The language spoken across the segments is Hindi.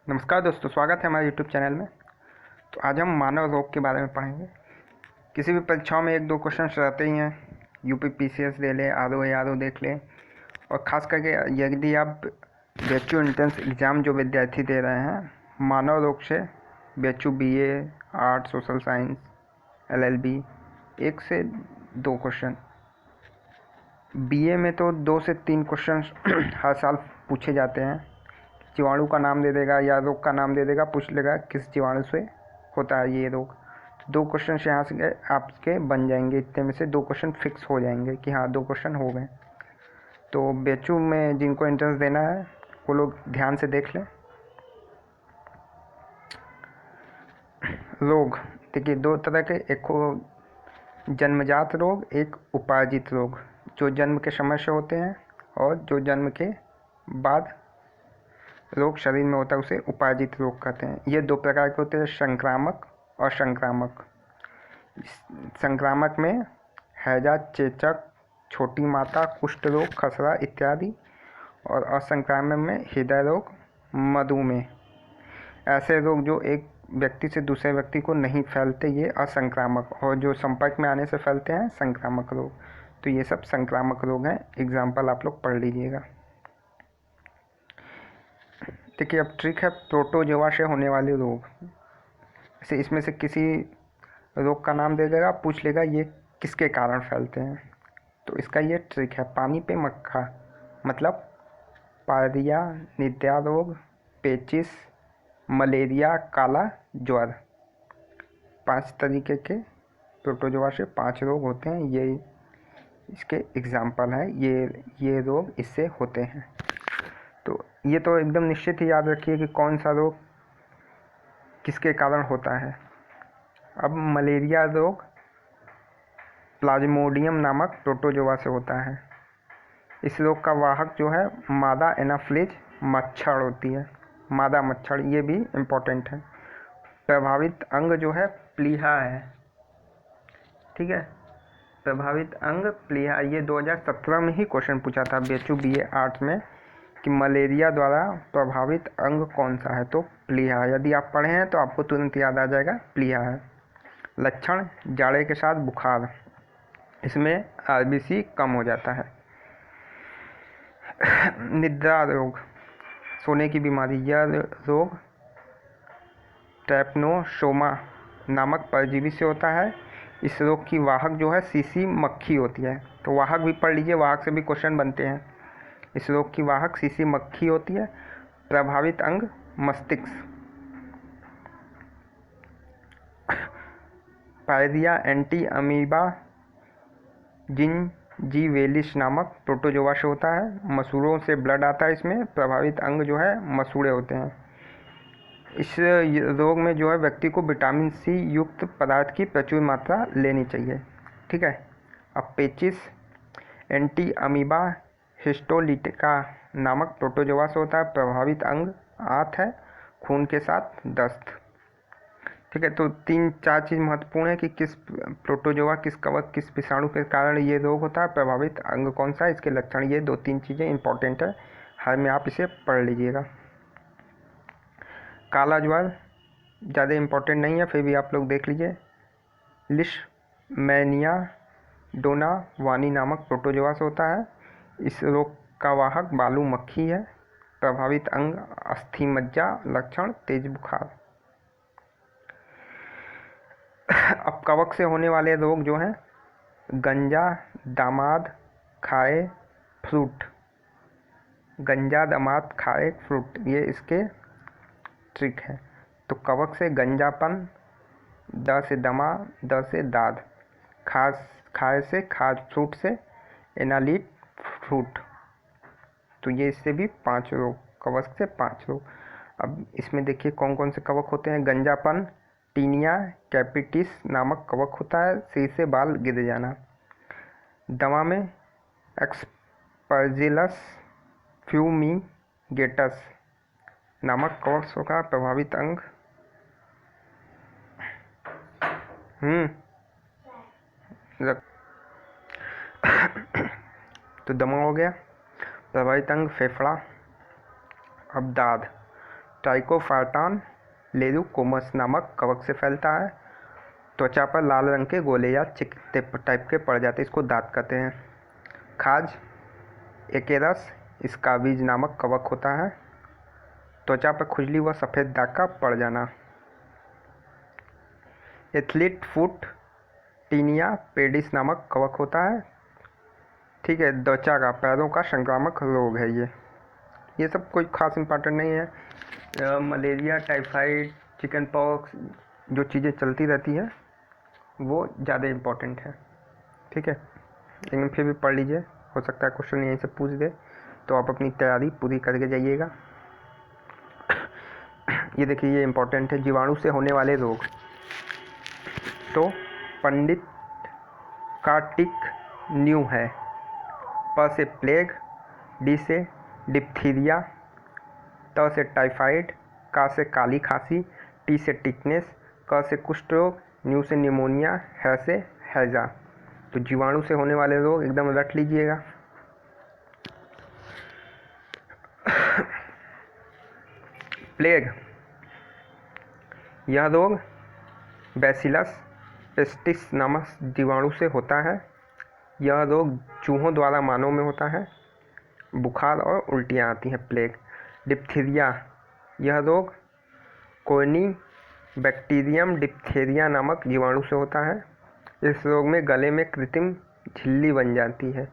नमस्कार दोस्तों, स्वागत है हमारे YouTube चैनल में। तो आज हम मानव रोग के बारे में पढ़ेंगे। किसी भी परीक्षाओं में एक दो क्वेश्चन रहते ही हैं। यूपी पीसीएस दे लें, आरओ देख लें, और ख़ास करके यदि आप BHU एंट्रेंस एग्ज़ाम जो विद्यार्थी दे रहे हैं मानव रोग से, BHU BA art social science LLB, 1 से 2 क्वेश्चन। BA में तो 2 से 3 क्वेश्चन हर साल पूछे जाते हैं। जीवाणु का नाम दे देगा या रोग का नाम दे देगा, पूछ लेगा किस जीवाणु से होता है ये रोग। तो 2 क्वेश्चन यहाँ से आपके बन जाएंगे। इतने में से 2 क्वेश्चन फिक्स हो जाएंगे कि हाँ 2 क्वेश्चन हो गए। तो BHU में जिनको एंट्रेंस देना है वो लोग ध्यान से देख लें। रोग देखिए 2 तरह के, एक हो जन्मजात रोग, एक उपार्जित रोग, जो जन्म के समय से होते हैं, और जो जन्म के बाद रोग शरीर में होता है उसे उपार्जित रोग कहते हैं। ये 2 प्रकार के होते हैं, संक्रामक और संक्रामक। संक्रामक में हैजा, चेचक, छोटी माता, कुष्ठ रोग, खसरा इत्यादि, और असंक्रामक में हृदय रोग, मधुमेह। ऐसे रोग जो एक व्यक्ति से दूसरे व्यक्ति को नहीं फैलते ये असंक्रामक, और जो संपर्क में आने से फैलते हैं संक्रामक रोग। तो ये सब संक्रामक रोग हैं। एग्जाम्पल आप लोग पढ़ लीजिएगा। देखिए अब ट्रिक है प्रोटोजोआ से होने वाले रोग। जैसे इसमें से किसी रोग का नाम दे देगा, पूछ लेगा ये किसके कारण फैलते हैं। तो इसका ये ट्रिक है, पानी पे मक्खा मतलब पायरिया, निद्रा रोग, पेचिस, मलेरिया, काला ज्वर। 5 तरीके के प्रोटोजोआ से 5 रोग होते हैं। ये इसके एग्जाम्पल हैं। ये रोग इससे होते हैं। तो ये तो एकदम निश्चित ही याद रखिए कि कौन सा रोग किसके कारण होता है। अब मलेरिया रोग प्लाज्मोडियम नामक प्रोटोजोआ से होता है। इस रोग का वाहक जो है मादा एनाफ्लिज मच्छर होती है, मादा मच्छर। ये भी इम्पोर्टेंट है। प्रभावित अंग जो है प्लीहा है, ठीक है। प्रभावित अंग प्लीहा, ये 2017 में ही क्वेश्चन पूछा था BHU BA आर्ट्स में कि मलेरिया द्वारा प्रभावित अंग कौन सा है। तो प्लीहा। यदि आप पढ़े हैं तो आपको तुरंत याद आ जाएगा, प्लीहा है। लक्षण जाड़े के साथ बुखार, इसमें RBC कम हो जाता है। निद्रा रोग, सोने की बीमारी। यह रोग ट्रैपनोसोमा नामक परजीवी से होता है। इस रोग की वाहक जो है सीसी मक्खी होती है। तो वाहक भी पढ़ लीजिए, वाहक से भी क्वेश्चन बनते हैं। इस रोग की वाहक सीसी मक्खी होती है। प्रभावित अंग मस्तिष्क। पायरिया एंटी अमीबा जिंजीवेलिस नामक प्रोटोजोआ से होता है। मसूड़ों से ब्लड आता है इसमें। प्रभावित अंग जो है मसूड़े होते हैं। इस रोग में जो है व्यक्ति को विटामिन C युक्त पदार्थ की प्रचुर मात्रा लेनी चाहिए, ठीक है। अब पेचिस एंटी अमीबा हिस्टोलिटिका नामक प्रोटोजोआ से होता है। प्रभावित अंग आंत है, खून के साथ दस्त, ठीक है। तो 3-4 चीज़ महत्वपूर्ण है कि किस प्रोटोजोआ, किस कवक, किस विषाणु के कारण ये रोग होता है, प्रभावित अंग कौन सा है, इसके लक्षण। ये 2-3 चीज़ें इंपॉर्टेंट है, हर में आप इसे पढ़ लीजिएगा। काला ज्वर ज़्यादा इम्पोर्टेंट नहीं है, फिर भी आप लोग देख लीजिए। लिशमैनिया डोनावानी नामक प्रोटोजोआ से होता है। इस रोग का वाहक बालू मक्खी है। प्रभावित अंग अस्थि मज्जा, लक्षण तेज बुखार। अब कवक से होने वाले रोग जो हैं गंजा, दामाद, खाए, फ्रूट। गंजा, दामाद, खाए, फ्रूट, ये इसके ट्रिक है। तो कवक से गंजापन, द से दमा, द से दाद, खाए से खाज, फ्रूट से एनालिट फ्रूट। तो ये इससे भी 5 रोग, कवक से 5 रोग। अब इसमें देखिए कौन कौन से कवक होते हैं। गंजापन टीनिया कैपिटिस नामक कवक होता है, सिर से बाल गिर जाना। दमा में एक्सपर्जिलस फ्यूमिगेटस नामक कवक का प्रभावित अंग तो दमा हो गया। प्रभावित अंग फेफड़ा। अब दाद, ट्राइकोफार्टान लेरूकोमस नामक कवक से फैलता है। त्वचा पर लाल रंग के गोले या चिकते टाइप के पड़ जाते, इसको दांत कहते हैं। खाज एकेरस स्काबीज नामक कवक होता है। त्वचा पर खुजली व सफ़ेद दाग का पड़ जाना। एथलीट फुट टीनिया पेडिस नामक कवक होता है। ठीक है, त्वचा का पैरों का संक्रामक रोग है ये सब कोई खास इम्पोर्टेंट नहीं है। मलेरिया, टाइफाइड, चिकन पॉक्स जो चीज़ें चलती रहती हैं वो ज़्यादा इम्पोर्टेंट है। ठीक है, लेकिन फिर भी पढ़ लीजिए, हो सकता है क्वेश्चन यहीं से पूछ दे, तो आप अपनी तैयारी पूरी करके जाइएगा। ये देखिए, ये इम्पोर्टेंट है, जीवाणु से होने वाले रोग। तो पंडित का टिक न्यू है। प से प्लेग, डी से डिप्थीरिया, त से टाइफाइड, का से काली खांसी, टी से टिकनेस, क से कुष्ठ रोग, न्यू से निमोनिया, है से हैजा। तो जीवाणु से होने वाले रोग एकदम रट लीजिएगा। प्लेग, यह रोग बैसिलस पेस्टिस नामक जीवाणु से होता है। यह रोग चूहों द्वारा मानव में होता है। बुखार और उल्टियाँ आती हैं। प्लेग। डिप्थीरिया, यह रोग कोनी बैक्टीरियम डिप्थेरिया नामक जीवाणु से होता है। इस रोग में गले में कृत्रिम झिल्ली बन जाती है।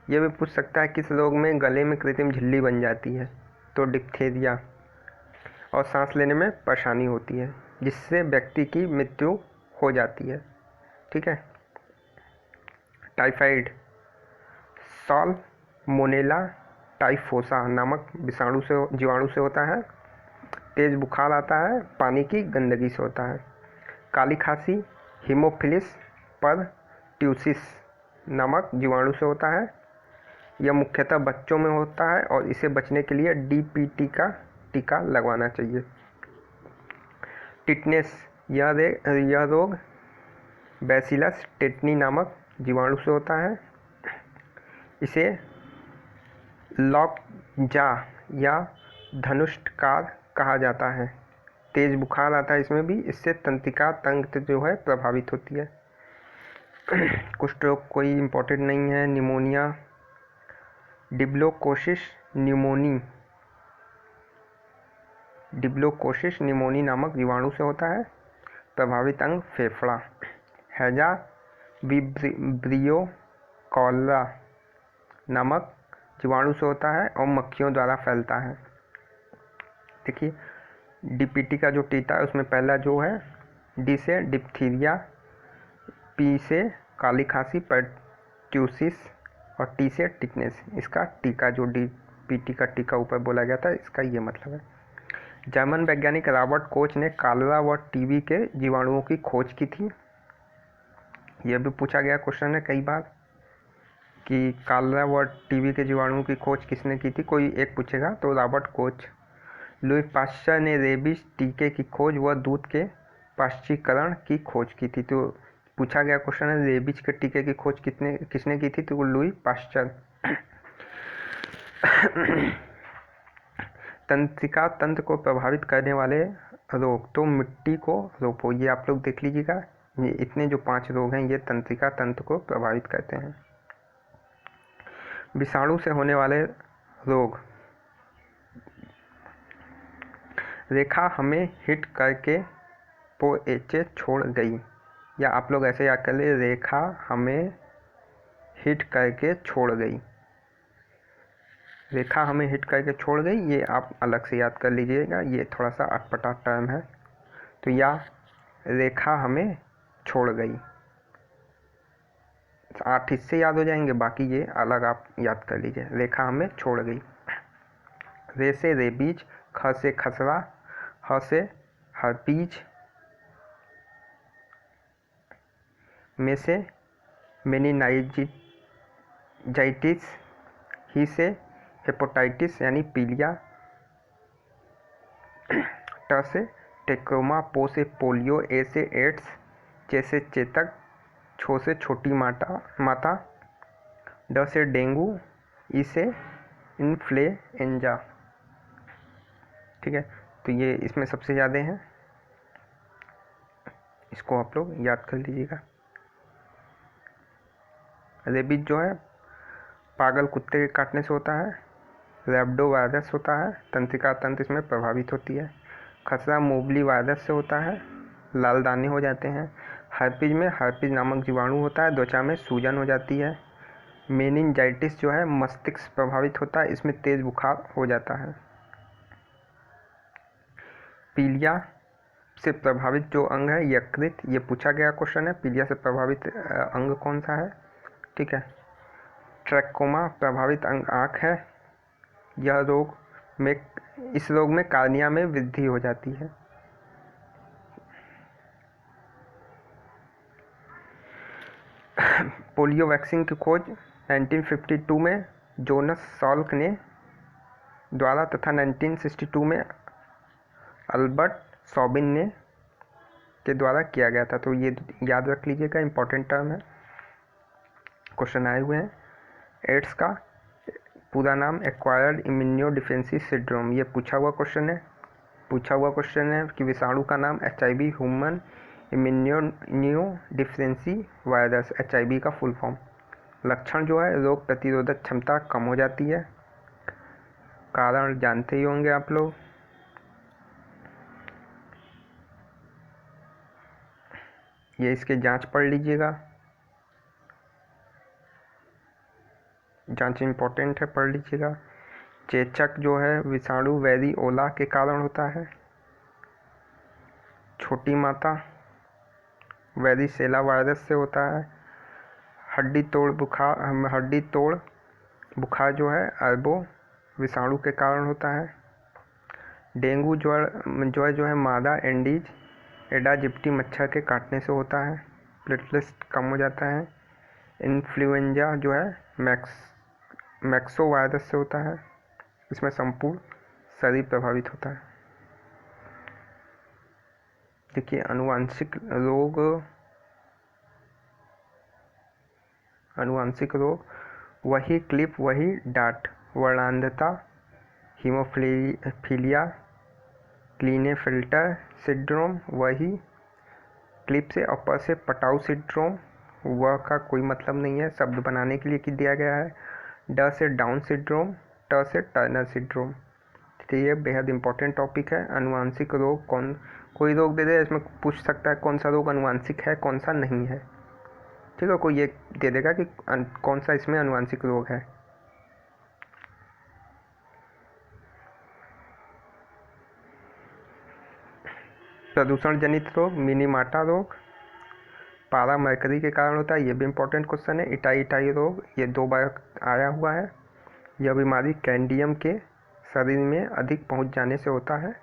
यह भी पूछ सकता है किस रोग में गले में कृत्रिम झिल्ली बन जाती है, तो डिप्थेरिया। और सांस लेने में परेशानी होती है, जिससे व्यक्ति की मृत्यु हो जाती है। ठीक है। टाइफाइड, साल्मोनेला टाइफोसा नामक जीवाणु से होता है। तेज बुखार आता है, पानी की गंदगी से होता है। काली खांसी हीमोफिलस परट्यूसिस नामक जीवाणु से होता है। यह मुख्यतः बच्चों में होता है और इसे बचने के लिए DPT का टीका लगवाना चाहिए। टिटनेस, यह रोग बैसिलस टेटनी नामक जीवाणु से होता है। इसे लॉकजा या धनुष्टकार कहा जाता है। तेज बुखार आता है इसमें भी, इससे तंत्रिका तंत्र जो है प्रभावित होती है। कुष्ठ रोग कोई इम्पोर्टेंट नहीं है। निमोनिया, डिप्लोकोसिस निमोनी नामक जीवाणु से होता है। प्रभावित अंग फेफड़ा। हैजा विब्रियो कॉलरा नामक जीवाणु से होता है और मक्खियों द्वारा फैलता है। देखिए, DPT का जो टीका है उसमें पहला जो है D से डिप्थीरिया, P से काली खांसी परट्यूसिस और T से टिकनेस। इसका टीका जो DPT का टीका ऊपर बोला गया था, इसका ये मतलब है। जर्मन वैज्ञानिक रॉबर्ट कोच ने कॉलरा व TB के जीवाणुओं की खोज की थी। यह भी पूछा गया क्वेश्चन है कई बार कि कॉलरा व TB के जीवाणुओं की खोज किसने की थी, कोई एक पूछेगा तो रॉबर्ट कोच। लुई पाश्चर ने रेबीज टीके की खोज व दूध के पाश्चीकरण की खोज की थी। तो पूछा गया क्वेश्चन है रेबीज के टीके की खोज किसने की थी, तो वो लुई पाश्चर। तंत्रिका तंत्र को प्रभावित करने वाले रोग, तो मिट्टी को रोको, ये आप लोग देख लीजिएगा। ये इतने जो 5 रोग हैं ये तंत्रिका तंत्र को प्रभावित करते हैं। विषाणु से होने वाले रोग, रेखा हमें हिट करके पोएचे छोड़ गई, या आप लोग ऐसे याद कर ले, रेखा हमें हिट करके छोड़ गई। रेखा हमें हिट करके छोड़ गई, ये आप अलग से याद कर लीजिएगा, ये थोड़ा सा अटपटा टर्म है। तो या रेखा हमें छोड़ गई, 8 हिस्से याद हो जाएंगे, बाकी ये अलग आप याद कर लीजिए। रेखा हमें छोड़ गई। रे से रेबीज, ख से खसरा, ह से हर्पीज, में से मेनिनाइजाइटिस, ही से हेपेटाइटिस यानी पीलिया, ट से टेकोमा, पो से पोलियो, ए से एड्स, चे से चेतक, छो से छोटी माता, ड से डेंगू, ई से इन्फ्लुएंजा। ठीक है, तो ये इसमें सबसे ज़्यादा हैं, इसको आप लोग याद कर लीजिएगा। रेबीज जो है पागल कुत्ते के काटने से होता है। रैबिडो वायरस होता है, तंत्रिका तंत्र इसमें प्रभावित होती है। खसरा मोबली वायरस से होता है, लाल दाने हो जाते हैं। हर्पीज में हर्पीज नामक जीवाणु होता है, त्वचा में सूजन हो जाती है। मेनिंजाइटिस जो है मस्तिष्क प्रभावित होता है, इसमें तेज बुखार हो जाता है। पीलिया से प्रभावित जो अंग है यकृत, ये पूछा गया क्वेश्चन है, पीलिया से प्रभावित अंग कौन सा है, ठीक है। ट्रैकोमा प्रभावित अंग आँख है। इस रोग में कार्निया में वृद्धि हो जाती है। पोलियो वैक्सीन की खोज 1952 में जोनस सॉल्क ने द्वारा तथा 1962 में अल्बर्ट सॉबिन ने के द्वारा किया गया था। तो ये याद रख लीजिएगा, इंपॉर्टेंट टर्म है, क्वेश्चन आए हुए हैं। एड्स का पूरा नाम एक्वायर्ड इम्यूनोडिफिशियेंसी सिंड्रोम, ये पूछा हुआ क्वेश्चन है कि विषाणु का नाम HIV ह्यूमन इम्यूनोडिफिशियेंसी वायरस, HIV का फुल फॉर्म। लक्षण जो है रोग प्रतिरोधक क्षमता कम हो जाती है। कारण जानते ही होंगे आप लोग। ये इसके जांच पढ़ लीजिएगा, जांच इंपॉर्टेंट है, पढ़ लीजिएगा। चेचक जो है विषाणु वेरिओला के कारण होता है। छोटी माता वेरिसेला वायरस से होता है। हड्डी तोड़ बुखार जो है अरबो विषाणु के कारण होता है। डेंगू जो है मादा एंडीज एडाजिप्टी मच्छर के काटने से होता है, प्लेटलेट्स कम हो जाता है। इन्फ्लुएंजा जो है मैक्सो वायरस से होता है, इसमें संपूर्ण शरीर प्रभावित होता है। देखिए अनुवांशिक रोग वही क्लिप वही डार्ट, वर्णांधता, हीमोफीलिया, क्लीनेफेल्टर सिंड्रोम वही क्लिप से अपर से पटाउ सिंड्रोम, वह का कोई मतलब नहीं है, शब्द बनाने के लिए दिया गया है। ड से डाउन सिंड्रोम, ट से टर्नर सिंड्रोम। तो ये बेहद इंपॉर्टेंट टॉपिक है। अनुवांशिक रोग कोई रोग दे दे, इसमें पूछ सकता है कौन सा रोग अनुवांशिक है कौन सा नहीं है, ठीक है। कोई ये दे देगा कि कौन सा इसमें अनुवांशिक रोग है। प्रदूषण जनित रोग, मिनीमाटा रोग पारा मरकरी के कारण होता है, ये भी इंपॉर्टेंट क्वेश्चन है। इटाई रोग, ये 2 बार आया हुआ है। यह बीमारी कैंडियम के शरीर में अधिक पहुंच जाने से होता है,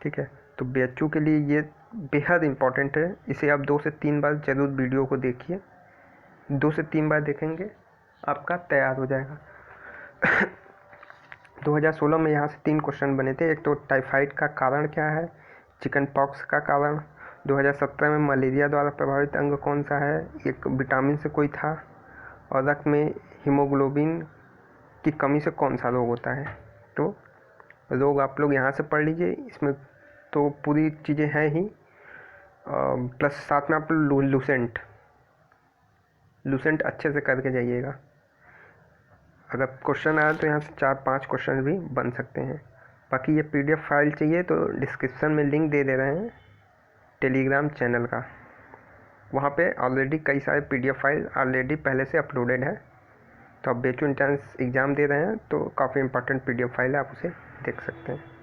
ठीक है। तो BHU के लिए ये बेहद इंपॉर्टेंट है, इसे आप 2 से 3 बार जरूर वीडियो को देखिए, 2 से 3 बार देखेंगे आपका तैयार हो जाएगा। 2016 में यहाँ से 3 क्वेश्चन बने थे। एक तो टाइफाइड का कारण क्या है, चिकन पॉक्स का कारण, 2017 में मलेरिया द्वारा प्रभावित अंग कौन सा है, एक विटामिन से कोई था, और रक्त में हीमोग्लोबिन की कमी से कौन सा रोग होता है। तो रोग आप लोग यहाँ से पढ़ लीजिए, इसमें तो पूरी चीज़ें हैं ही, प्लस साथ में आप लूसेंट अच्छे से करके जाइएगा। अगर क्वेश्चन आया तो यहाँ से 4-5 क्वेश्चन भी बन सकते हैं। बाकी ये PDF फाइल चाहिए तो डिस्क्रिप्शन में लिंक दे रहे हैं टेलीग्राम चैनल का, वहाँ पे ऑलरेडी कई सारे PDF फाइल ऑलरेडी पहले से अपलोडेड है। तो आप BHU एंट्रेंस एग्ज़ाम दे रहे हैं तो काफ़ी इंपॉर्टेंट PDF फाइल है, आप उसे देख सकते हैं।